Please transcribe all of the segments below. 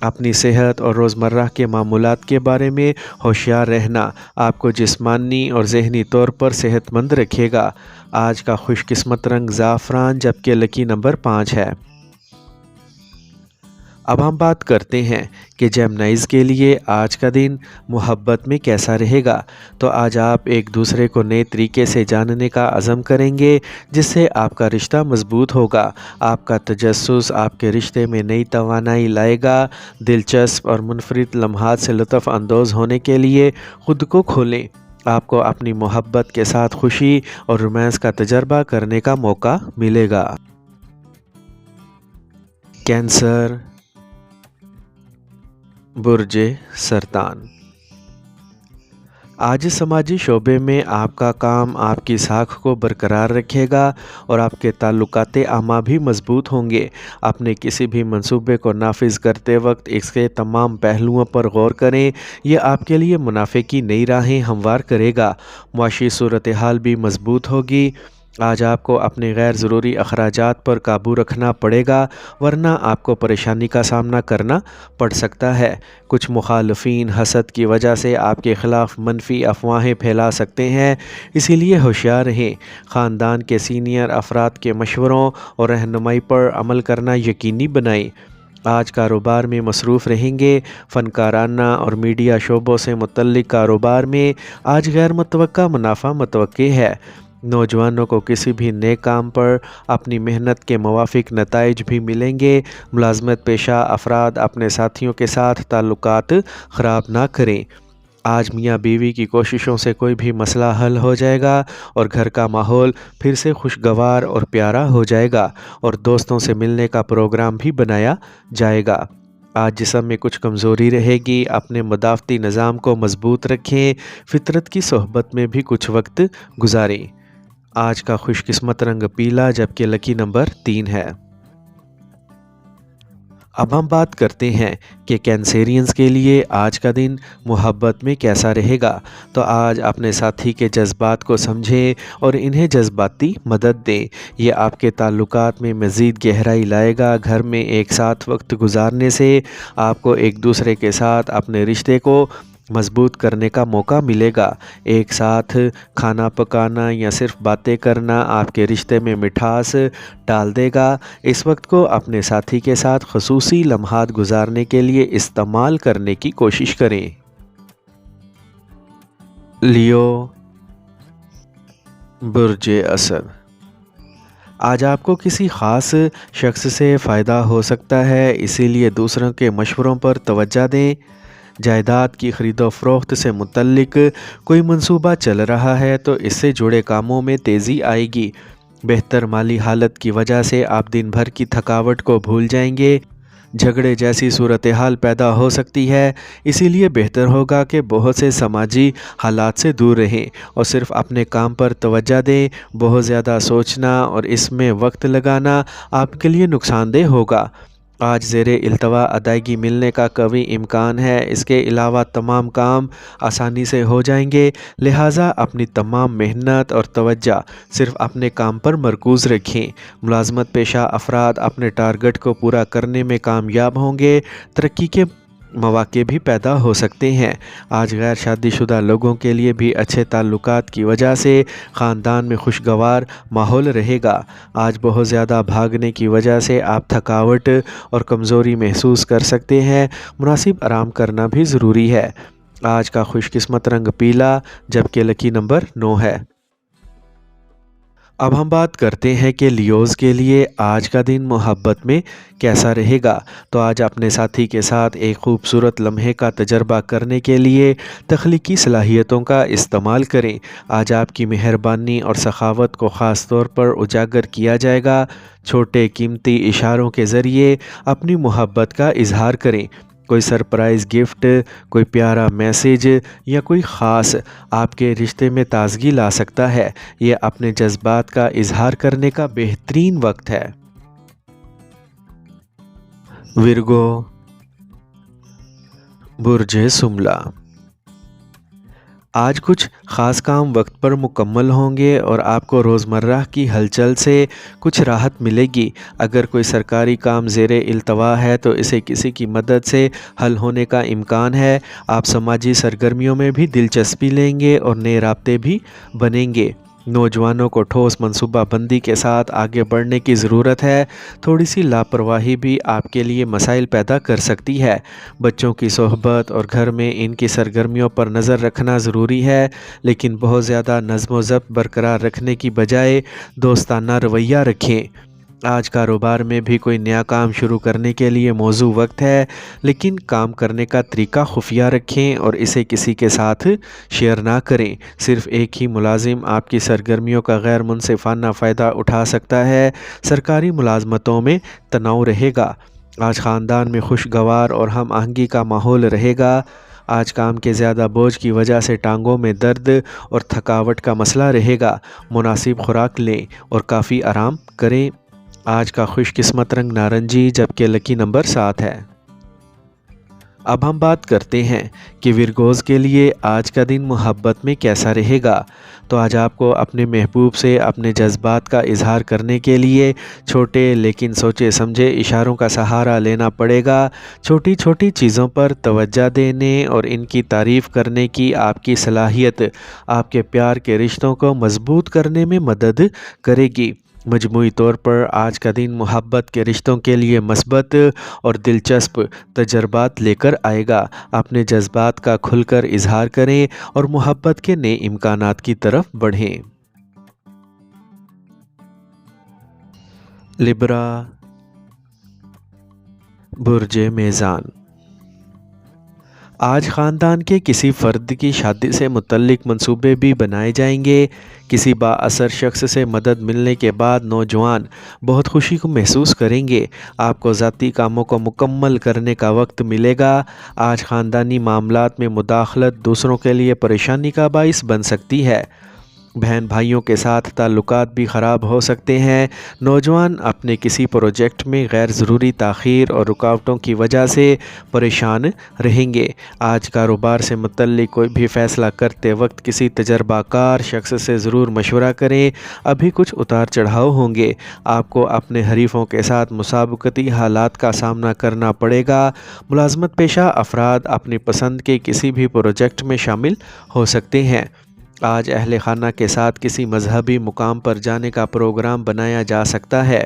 اپنی صحت اور روزمرہ کے معمولات کے بارے میں ہوشیار رہنا آپ کو جسمانی اور ذہنی طور پر صحت مند رکھے گا۔ آج کا خوش قسمت رنگ زعفران جبکہ لکی نمبر 5 ہے۔ اب ہم بات کرتے ہیں کہ جیمنائز کے لیے آج کا دن محبت میں کیسا رہے گا۔ تو آج آپ ایک دوسرے کو نئے طریقے سے جاننے کا عزم کریں گے جس سے آپ کا رشتہ مضبوط ہوگا۔ آپ کا تجسس آپ کے رشتے میں نئی توانائی لائے گا۔ دلچسپ اور منفرد لمحات سے لطف اندوز ہونے کے لیے خود کو کھولیں۔ آپ کو اپنی محبت کے ساتھ خوشی اور رومانس کا تجربہ کرنے کا موقع ملے گا۔ کینسر، برج سرطان۔ آج سماجی شعبے میں آپ کا کام آپ کی ساکھ کو برقرار رکھے گا اور آپ کے تعلقات عامہ بھی مضبوط ہوں گے۔ اپنے کسی بھی منصوبے کو نافذ کرتے وقت اس کے تمام پہلوؤں پر غور کریں۔ یہ آپ کے لیے منافع کی نئی راہیں ہموار کرے گا۔ معاشی صورتحال بھی مضبوط ہوگی۔ آج آپ کو اپنے غیر ضروری اخراجات پر قابو رکھنا پڑے گا ورنہ آپ کو پریشانی کا سامنا کرنا پڑ سکتا ہے۔ کچھ مخالفین حسد کی وجہ سے آپ کے خلاف منفی افواہیں پھیلا سکتے ہیں، اسی لیے ہوشیار رہیں۔ خاندان کے سینئر افراد کے مشوروں اور رہنمائی پر عمل کرنا یقینی بنائیں۔ آج کاروبار میں مصروف رہیں گے۔ فنکارانہ اور میڈیا شعبوں سے متعلق کاروبار میں آج غیر متوقع منافع متوقع ہے۔ نوجوانوں کو کسی بھی نئے کام پر اپنی محنت کے موافق نتائج بھی ملیں گے۔ ملازمت پیشہ افراد اپنے ساتھیوں کے ساتھ تعلقات خراب نہ کریں۔ آج میاں بیوی کی کوششوں سے کوئی بھی مسئلہ حل ہو جائے گا اور گھر کا ماحول پھر سے خوشگوار اور پیارا ہو جائے گا اور دوستوں سے ملنے کا پروگرام بھی بنایا جائے گا۔ آج جسم میں کچھ کمزوری رہے گی، اپنے مدافعتی نظام کو مضبوط رکھیں۔ فطرت کی صحبت میں بھی کچھ وقت گزاریں۔ آج کا خوش قسمت رنگ پیلا جبکہ لکی نمبر 3 ہے۔ اب ہم بات کرتے ہیں کہ کینسیرینز کے لیے آج کا دن محبت میں کیسا رہے گا۔ تو آج اپنے ساتھی کے جذبات کو سمجھیں اور انہیں جذباتی مدد دیں۔ یہ آپ کے تعلقات میں مزید گہرائی لائے گا۔ گھر میں ایک ساتھ وقت گزارنے سے آپ کو ایک دوسرے کے ساتھ اپنے رشتے کو مضبوط کرنے کا موقع ملے گا۔ ایک ساتھ کھانا پکانا یا صرف باتیں کرنا آپ کے رشتے میں مٹھاس ڈال دے گا۔ اس وقت کو اپنے ساتھی کے ساتھ خصوصی لمحات گزارنے کے لیے استعمال کرنے کی کوشش کریں۔ لیو، برج اسد۔ آج آپ کو کسی خاص شخص سے فائدہ ہو سکتا ہے، اسی لیے دوسروں کے مشوروں پر توجہ دیں۔ جائیداد کی خرید و فروخت سے متعلق کوئی منصوبہ چل رہا ہے تو اس سے جڑے کاموں میں تیزی آئے گی۔ بہتر مالی حالت کی وجہ سے آپ دن بھر کی تھکاوٹ کو بھول جائیں گے۔ جھگڑے جیسی صورتحال پیدا ہو سکتی ہے، اسی لیے بہتر ہوگا کہ بہت سے سماجی حالات سے دور رہیں اور صرف اپنے کام پر توجہ دیں۔ بہت زیادہ سوچنا اور اس میں وقت لگانا آپ کے لیے نقصان دہ ہوگا۔ آج زیر التوا ادائیگی ملنے کا قوی امکان ہے، اس کے علاوہ تمام کام آسانی سے ہو جائیں گے، لہٰذا اپنی تمام محنت اور توجہ صرف اپنے کام پر مرکوز رکھیں۔ ملازمت پیشہ افراد اپنے ٹارگٹ کو پورا کرنے میں کامیاب ہوں گے۔ ترقی کے مواقع بھی پیدا ہو سکتے ہیں۔ آج غیر شادی شدہ لوگوں کے لیے بھی اچھے تعلقات کی وجہ سے خاندان میں خوشگوار ماحول رہے گا۔ آج بہت زیادہ بھاگنے کی وجہ سے آپ تھکاوٹ اور کمزوری محسوس کر سکتے ہیں، مناسب آرام کرنا بھی ضروری ہے۔ آج کا خوش قسمت رنگ پیلا جبکہ لکی نمبر 9 ہے۔ اب ہم بات کرتے ہیں کہ لیوز کے لیے آج کا دن محبت میں کیسا رہے گا۔ تو آج اپنے ساتھی کے ساتھ ایک خوبصورت لمحے کا تجربہ کرنے کے لیے تخلیقی صلاحیتوں کا استعمال کریں۔ آج آپ کی مہربانی اور سخاوت کو خاص طور پر اجاگر کیا جائے گا۔ چھوٹے قیمتی اشاروں کے ذریعے اپنی محبت کا اظہار کریں۔ کوئی سرپرائز گفٹ، کوئی پیارا میسیج یا کوئی خاص آپ کے رشتے میں تازگی لا سکتا ہے۔ یہ اپنے جذبات کا اظہار کرنے کا بہترین وقت ہے۔ ورگو، برج سملا۔ آج کچھ خاص کام وقت پر مکمل ہوں گے اور آپ کو روزمرہ کی ہلچل سے کچھ راحت ملے گی۔ اگر کوئی سرکاری کام زیر التوا ہے تو اسے کسی کی مدد سے حل ہونے کا امکان ہے۔ آپ سماجی سرگرمیوں میں بھی دلچسپی لیں گے اور نئے رابطے بھی بنیں گے۔ نوجوانوں کو ٹھوس منصوبہ بندی کے ساتھ آگے بڑھنے کی ضرورت ہے۔ تھوڑی سی لاپرواہی بھی آپ کے لیے مسائل پیدا کر سکتی ہے۔ بچوں کی صحبت اور گھر میں ان کی سرگرمیوں پر نظر رکھنا ضروری ہے، لیکن بہت زیادہ نظم و ضبط برقرار رکھنے کی بجائے دوستانہ رویہ رکھیں۔ آج کاروبار میں بھی کوئی نیا کام شروع کرنے کے لیے موزوں وقت ہے، لیکن کام کرنے کا طریقہ خفیہ رکھیں اور اسے کسی کے ساتھ شیئر نہ کریں۔ صرف ایک ہی ملازم آپ کی سرگرمیوں کا غیر منصفانہ فائدہ اٹھا سکتا ہے۔ سرکاری ملازمتوں میں تناؤ رہے گا۔ آج خاندان میں خوشگوار اور ہم آہنگی کا ماحول رہے گا۔ آج کام کے زیادہ بوجھ کی وجہ سے ٹانگوں میں درد اور تھکاوٹ کا مسئلہ رہے گا۔ مناسب خوراک لیں اور کافی آرام کریں۔ آج کا خوش قسمت رنگ نارنجی جبکہ لکی نمبر 7 ہے۔ اب ہم بات کرتے ہیں کہ ورگوز کے لیے آج کا دن محبت میں کیسا رہے گا۔ تو آج آپ کو اپنے محبوب سے اپنے جذبات کا اظہار کرنے کے لیے چھوٹے لیکن سوچے سمجھے اشاروں کا سہارا لینا پڑے گا۔ چھوٹی چھوٹی چیزوں پر توجہ دینے اور ان کی تعریف کرنے کی آپ کی صلاحیت آپ کے پیار کے رشتوں کو مضبوط کرنے میں مدد کرے گی۔ مجموعی طور پر آج کا دن محبت کے رشتوں کے لیے مثبت اور دلچسپ تجربات لے کر آئے گا۔ اپنے جذبات کا کھل کر اظہار کریں اور محبت کے نئے امکانات کی طرف بڑھیں۔ لبرا، برج میزان۔ آج خاندان کے کسی فرد کی شادی سے متعلق منصوبے بھی بنائے جائیں گے۔ کسی با اثر شخص سے مدد ملنے کے بعد نوجوان بہت خوشی کو محسوس کریں گے۔ آپ کو ذاتی کاموں کو مکمل کرنے کا وقت ملے گا۔ آج خاندانی معاملات میں مداخلت دوسروں کے لیے پریشانی کا باعث بن سکتی ہے۔ بہن بھائیوں کے ساتھ تعلقات بھی خراب ہو سکتے ہیں۔ نوجوان اپنے کسی پروجیکٹ میں غیر ضروری تاخیر اور رکاوٹوں کی وجہ سے پریشان رہیں گے۔ آج کاروبار سے متعلق کوئی بھی فیصلہ کرتے وقت کسی تجربہ کار شخص سے ضرور مشورہ کریں۔ ابھی کچھ اتار چڑھاؤ ہوں گے۔ آپ کو اپنے حریفوں کے ساتھ مسابقتی حالات کا سامنا کرنا پڑے گا۔ ملازمت پیشہ افراد اپنی پسند کے کسی بھی پروجیکٹ میں شامل ہو سکتے ہیں۔ آج اہل خانہ کے ساتھ کسی مذہبی مقام پر جانے کا پروگرام بنایا جا سکتا ہے۔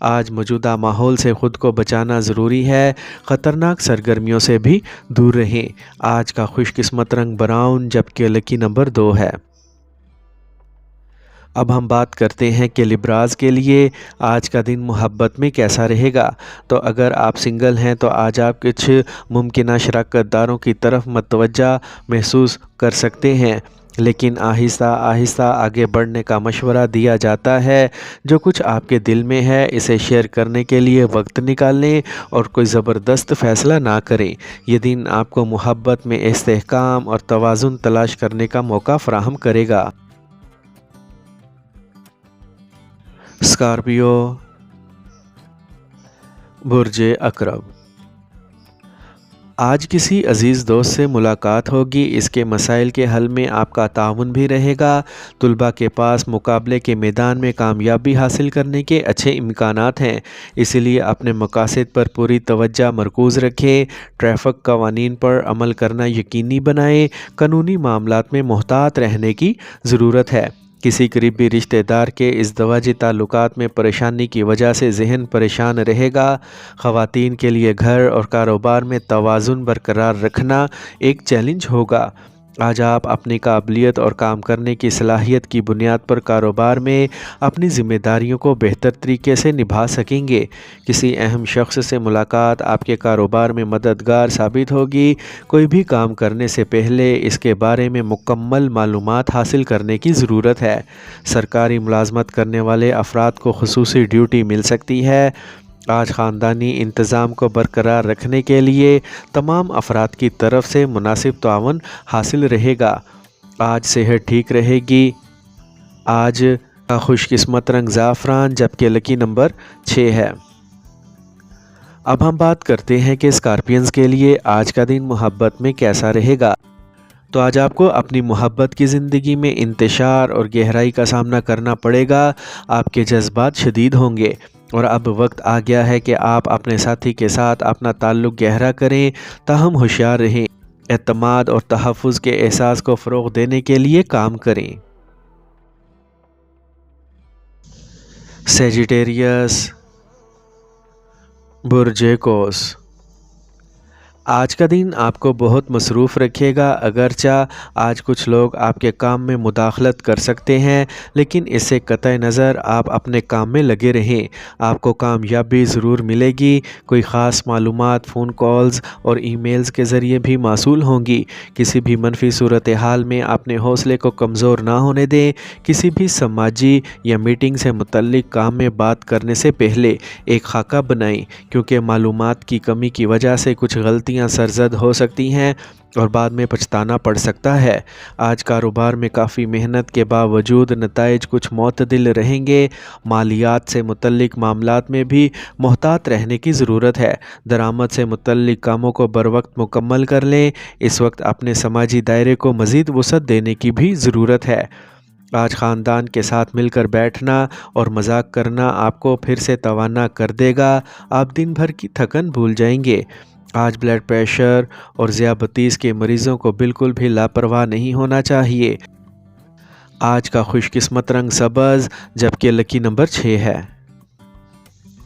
آج موجودہ ماحول سے خود کو بچانا ضروری ہے۔ خطرناک سرگرمیوں سے بھی دور رہیں۔ آج کا خوش قسمت رنگ براؤن جبکہ لکی نمبر 2 ہے۔ اب ہم بات کرتے ہیں کہ لبراز کے لیے آج کا دن محبت میں کیسا رہے گا۔ تو اگر آپ سنگل ہیں تو آج آپ کچھ ممکنہ شراکت داروں کی طرف متوجہ محسوس کر سکتے ہیں، لیکن آہستہ آہستہ آگے بڑھنے کا مشورہ دیا جاتا ہے۔ جو کچھ آپ کے دل میں ہے اسے شیئر کرنے کے لیے وقت نکالیں اور کوئی زبردست فیصلہ نہ کریں۔ یہ دن آپ کو محبت میں استحکام اور توازن تلاش کرنے کا موقع فراہم کرے گا۔ اسکارپیو، برج عقرب۔ آج کسی عزیز دوست سے ملاقات ہوگی۔ اس کے مسائل کے حل میں آپ کا تعاون بھی رہے گا۔ طلباء کے پاس مقابلے کے میدان میں کامیابی حاصل کرنے کے اچھے امکانات ہیں، اس لیے اپنے مقاصد پر پوری توجہ مرکوز رکھیں۔ ٹریفک قوانین پر عمل کرنا یقینی بنائیں۔ قانونی معاملات میں محتاط رہنے کی ضرورت ہے۔ کسی قریبی رشتہ دار کے ازدواجی تعلقات میں پریشانی کی وجہ سے ذہن پریشان رہے گا۔ خواتین کے لیے گھر اور کاروبار میں توازن برقرار رکھنا ایک چیلنج ہوگا۔ آج آپ اپنی قابلیت اور کام کرنے کی صلاحیت کی بنیاد پر کاروبار میں اپنی ذمہ داریوں کو بہتر طریقے سے نبھا سکیں گے۔ کسی اہم شخص سے ملاقات آپ کے کاروبار میں مددگار ثابت ہوگی۔ کوئی بھی کام کرنے سے پہلے اس کے بارے میں مکمل معلومات حاصل کرنے کی ضرورت ہے۔ سرکاری ملازمت کرنے والے افراد کو خصوصی ڈیوٹی مل سکتی ہے۔ آج خاندانی انتظام کو برقرار رکھنے کے لیے تمام افراد کی طرف سے مناسب تعاون حاصل رہے گا۔ آج صحت ٹھیک رہے گی۔ آج کا خوش قسمت رنگ زعفران جبکہ لکی نمبر 6 ہے۔ اب ہم بات کرتے ہیں کہ اسکارپینز کے لیے آج کا دن محبت میں کیسا رہے گا۔ تو آج آپ کو اپنی محبت کی زندگی میں انتشار اور گہرائی کا سامنا کرنا پڑے گا۔ آپ کے جذبات شدید ہوں گے اور اب وقت آ گیا ہے کہ آپ اپنے ساتھی کے ساتھ اپنا تعلق گہرا کریں، تاہم ہوشیار رہیں، اعتماد اور تحفظ کے احساس کو فروغ دینے کے لیے کام کریں۔ سیجیٹیریس، برج قوس۔ آج کا دن آپ کو بہت مصروف رکھے گا، اگرچہ آج کچھ لوگ آپ کے کام میں مداخلت کر سکتے ہیں، لیکن اس سے قطع نظر آپ اپنے کام میں لگے رہیں۔ آپ کو کامیابی ضرور ملے گی۔ کوئی خاص معلومات فون کالز اور ای میلز کے ذریعے بھی موصول ہوں گی۔ کسی بھی منفی صورتحال میں اپنے حوصلے کو کمزور نہ ہونے دیں۔ کسی بھی سماجی یا میٹنگ سے متعلق کام میں بات کرنے سے پہلے ایک خاکہ بنائیں، کیونکہ معلومات کی کمی کی وجہ سے کچھ غلطیاں سرزد ہو سکتی ہیں اور بعد میں پچھتانا پڑ سکتا ہے۔ آج کاروبار میں کافی محنت کے باوجود نتائج کچھ معتدل رہیں گے۔ مالیات سے متعلق معاملات میں بھی محتاط رہنے کی ضرورت ہے۔ درآمد سے متعلق کاموں کو بروقت مکمل کر لیں۔ اس وقت اپنے سماجی دائرے کو مزید وسعت دینے کی بھی ضرورت ہے۔ آج خاندان کے ساتھ مل کر بیٹھنا اور مذاق کرنا آپ کو پھر سے توانا کر دے گا۔ آپ دن بھر کی تھکن بھول جائیں گے۔ آج بلڈ پریشر اور ذیابیطس کے مریضوں کو بالکل بھی لاپرواہ نہیں ہونا چاہیے۔ آج کا خوش قسمت رنگ سبز، جبکہ لکی نمبر 6 ہے۔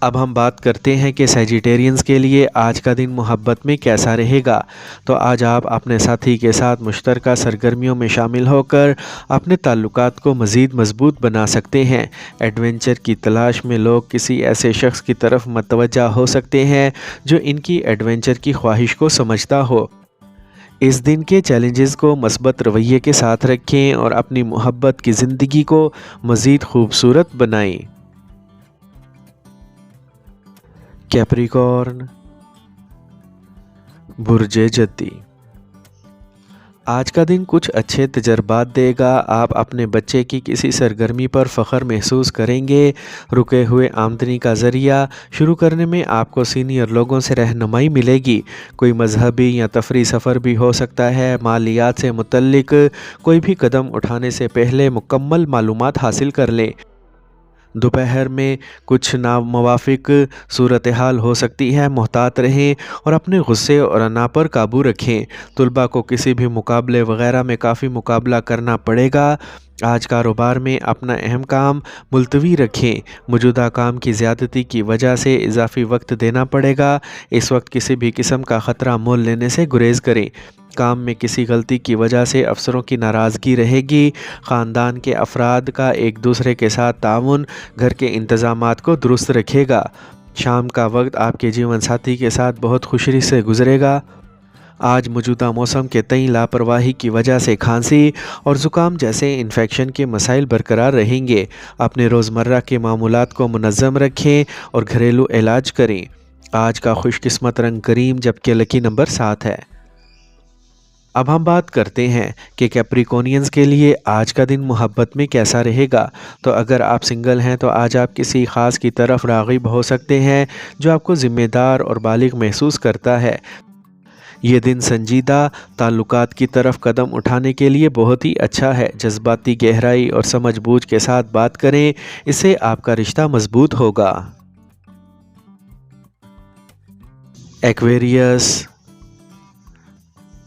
اب ہم بات کرتے ہیں کہ سیجیٹیرینز کے لیے آج کا دن محبت میں کیسا رہے گا۔ تو آج آپ اپنے ساتھی کے ساتھ مشترکہ سرگرمیوں میں شامل ہو کر اپنے تعلقات کو مزید مضبوط بنا سکتے ہیں۔ ایڈونچر کی تلاش میں لوگ کسی ایسے شخص کی طرف متوجہ ہو سکتے ہیں جو ان کی ایڈونچر کی خواہش کو سمجھتا ہو۔ اس دن کے چیلنجز کو مثبت رویے کے ساتھ رکھیں اور اپنی محبت کی زندگی کو مزید خوبصورت بنائیں۔ کیپریکارن، برج جدی۔ آج کا دن کچھ اچھے تجربات دے گا۔ آپ اپنے بچے کی کسی سرگرمی پر فخر محسوس کریں گے۔ رکے ہوئے آمدنی کا ذریعہ شروع کرنے میں آپ کو سینئر لوگوں سے رہنمائی ملے گی۔ کوئی مذہبی یا تفریحی سفر بھی ہو سکتا ہے۔ مالیات سے متعلق کوئی بھی قدم اٹھانے سے پہلے مکمل معلومات حاصل کر لیں۔ دوپہر میں کچھ ناموافق صورتحال ہو سکتی ہے، محتاط رہیں اور اپنے غصے اور انا پر قابو رکھیں۔ طلباء کو کسی بھی مقابلے وغیرہ میں کافی مقابلہ کرنا پڑے گا۔ آج کاروبار میں اپنا اہم کام ملتوی رکھیں۔ موجودہ کام کی زیادتی کی وجہ سے اضافی وقت دینا پڑے گا۔ اس وقت کسی بھی قسم کا خطرہ مول لینے سے گریز کریں۔ کام میں کسی غلطی کی وجہ سے افسروں کی ناراضگی رہے گی۔ خاندان کے افراد کا ایک دوسرے کے ساتھ تعاون گھر کے انتظامات کو درست رکھے گا۔ شام کا وقت آپ کے جیون ساتھی کے ساتھ بہت خوشی سے گزرے گا۔ آج موجودہ موسم کے تئیں لاپرواہی کی وجہ سے کھانسی اور زکام جیسے انفیکشن کے مسائل برقرار رہیں گے۔ اپنے روزمرہ کے معمولات کو منظم رکھیں اور گھریلو علاج کریں۔ آج کا خوش قسمت رنگ کریم، جبکہ لکی نمبر 7 ہے۔ اب ہم بات کرتے ہیں کہ کیپریکونینز کے لیے آج کا دن محبت میں کیسا رہے گا۔ تو اگر آپ سنگل ہیں تو آج آپ کسی خاص کی طرف راغب ہو سکتے ہیں جو آپ کو ذمہ دار اور بالغ محسوس کرتا ہے۔ یہ دن سنجیدہ تعلقات کی طرف قدم اٹھانے کے لیے بہت ہی اچھا ہے۔ جذباتی گہرائی اور سمجھ بوجھ کے ساتھ بات کریں، اس سے آپ کا رشتہ مضبوط ہوگا۔ ایکویریس،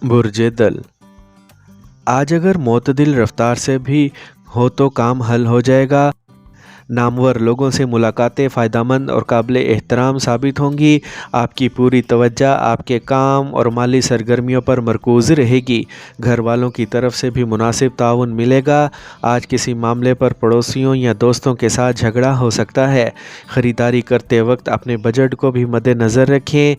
برج دل۔ آج اگر معتدل رفتار سے بھی ہو تو کام حل ہو جائے گا۔ نامور لوگوں سے ملاقاتیں فائدہ مند اور قابل احترام ثابت ہوں گی۔ آپ کی پوری توجہ آپ کے کام اور مالی سرگرمیوں پر مرکوز رہے گی۔ گھر والوں کی طرف سے بھی مناسب تعاون ملے گا۔ آج کسی معاملے پر پڑوسیوں یا دوستوں کے ساتھ جھگڑا ہو سکتا ہے۔ خریداری کرتے وقت اپنے بجٹ کو بھی مد نظر رکھیں۔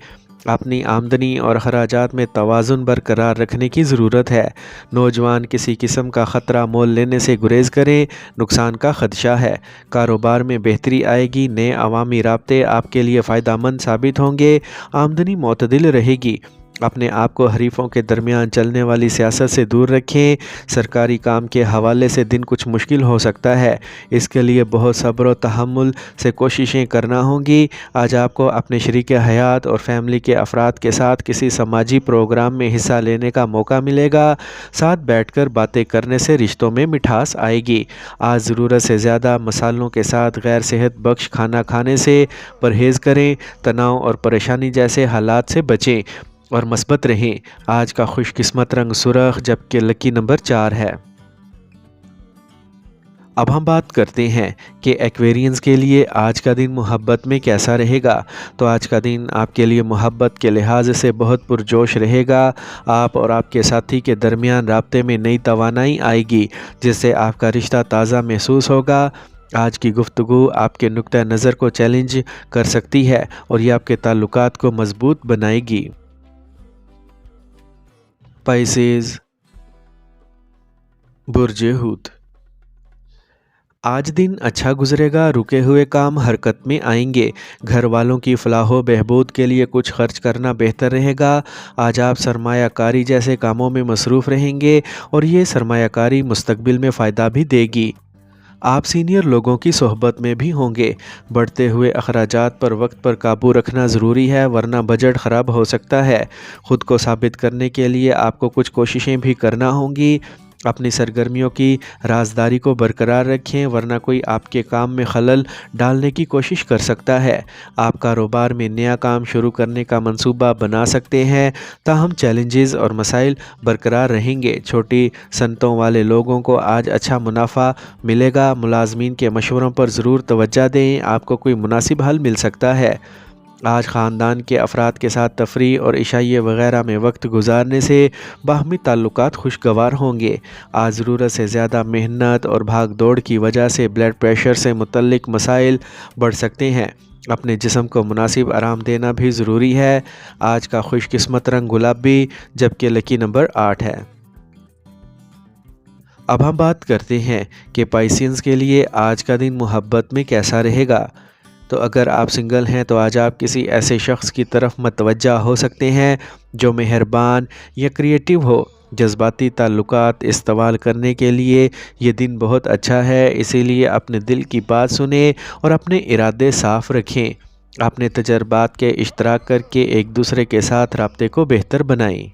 اپنی آمدنی اور اخراجات میں توازن برقرار رکھنے کی ضرورت ہے۔ نوجوان کسی قسم کا خطرہ مول لینے سے گریز کریں، نقصان کا خدشہ ہے۔ کاروبار میں بہتری آئے گی۔ نئے عوامی رابطے آپ کے لیے فائدہ مند ثابت ہوں گے۔ آمدنی معتدل رہے گی۔ اپنے آپ کو حریفوں کے درمیان چلنے والی سیاست سے دور رکھیں۔ سرکاری کام کے حوالے سے دن کچھ مشکل ہو سکتا ہے، اس کے لیے بہت صبر و تحمل سے کوششیں کرنا ہوں گی۔ آج آپ کو اپنے شریک حیات اور فیملی کے افراد کے ساتھ کسی سماجی پروگرام میں حصہ لینے کا موقع ملے گا۔ ساتھ بیٹھ کر باتیں کرنے سے رشتوں میں مٹھاس آئے گی۔ آج ضرورت سے زیادہ مصالحوں کے ساتھ غیر صحت بخش کھانا کھانے سے پرہیز کریں۔ تناؤ اور پریشانی جیسے حالات سے بچیں اور مثبت رہیں۔ آج کا خوش قسمت رنگ سرخ جبکہ لکی نمبر 4 ہے۔ اب ہم بات کرتے ہیں کہ ایکویرینز کے لیے آج کا دن محبت میں کیسا رہے گا۔ تو آج کا دن آپ کے لیے محبت کے لحاظ سے بہت پرجوش رہے گا۔ آپ اور آپ کے ساتھی کے درمیان رابطے میں نئی توانائی آئے گی، جس سے آپ کا رشتہ تازہ محسوس ہوگا۔ آج کی گفتگو آپ کے نقطہ نظر کو چیلنج کر سکتی ہے اور یہ آپ کے تعلقات کو مضبوط بنائے گی۔ پائسیز، برج حوت، آج دن اچھا گزرے گا۔ رکے ہوئے کام حرکت میں آئیں گے۔ گھر والوں کی فلاح و بہبود کے لیے کچھ خرچ کرنا بہتر رہے گا۔ آج آپ سرمایہ کاری جیسے کاموں میں مصروف رہیں گے اور یہ سرمایہ کاری مستقبل میں فائدہ بھی دے گی۔ آپ سینئر لوگوں کی صحبت میں بھی ہوں گے۔ بڑھتے ہوئے اخراجات پر وقت پر قابو رکھنا ضروری ہے، ورنہ بجٹ خراب ہو سکتا ہے۔ خود کو ثابت کرنے کے لیے آپ کو کچھ کوششیں بھی کرنا ہوں گی۔ اپنی سرگرمیوں کی رازداری کو برقرار رکھیں، ورنہ کوئی آپ کے کام میں خلل ڈالنے کی کوشش کر سکتا ہے۔ آپ کاروبار میں نیا کام شروع کرنے کا منصوبہ بنا سکتے ہیں، تاہم چیلنجز اور مسائل برقرار رہیں گے۔ چھوٹی صنعتوں والے لوگوں کو آج اچھا منافع ملے گا۔ ملازمین کے مشوروں پر ضرور توجہ دیں، آپ کو کوئی مناسب حل مل سکتا ہے۔ آج خاندان کے افراد کے ساتھ تفریح اور عشائیے وغیرہ میں وقت گزارنے سے باہمی تعلقات خوشگوار ہوں گے۔ آج ضرورت سے زیادہ محنت اور بھاگ دوڑ کی وجہ سے بلڈ پریشر سے متعلق مسائل بڑھ سکتے ہیں۔ اپنے جسم کو مناسب آرام دینا بھی ضروری ہے۔ آج کا خوش قسمت رنگ گلابی جبکہ لکی نمبر 8 ہے۔ اب ہم بات کرتے ہیں کہ پائسینز کے لیے آج کا دن محبت میں کیسا رہے گا۔ تو اگر آپ سنگل ہیں تو آج آپ کسی ایسے شخص کی طرف متوجہ ہو سکتے ہیں جو مہربان یا کریٹیو ہو۔ جذباتی تعلقات استوار کرنے کے لیے یہ دن بہت اچھا ہے، اسی لیے اپنے دل کی بات سنیں اور اپنے ارادے صاف رکھیں۔ اپنے تجربات کے اشتراک کر کے ایک دوسرے کے ساتھ رابطے کو بہتر بنائیں۔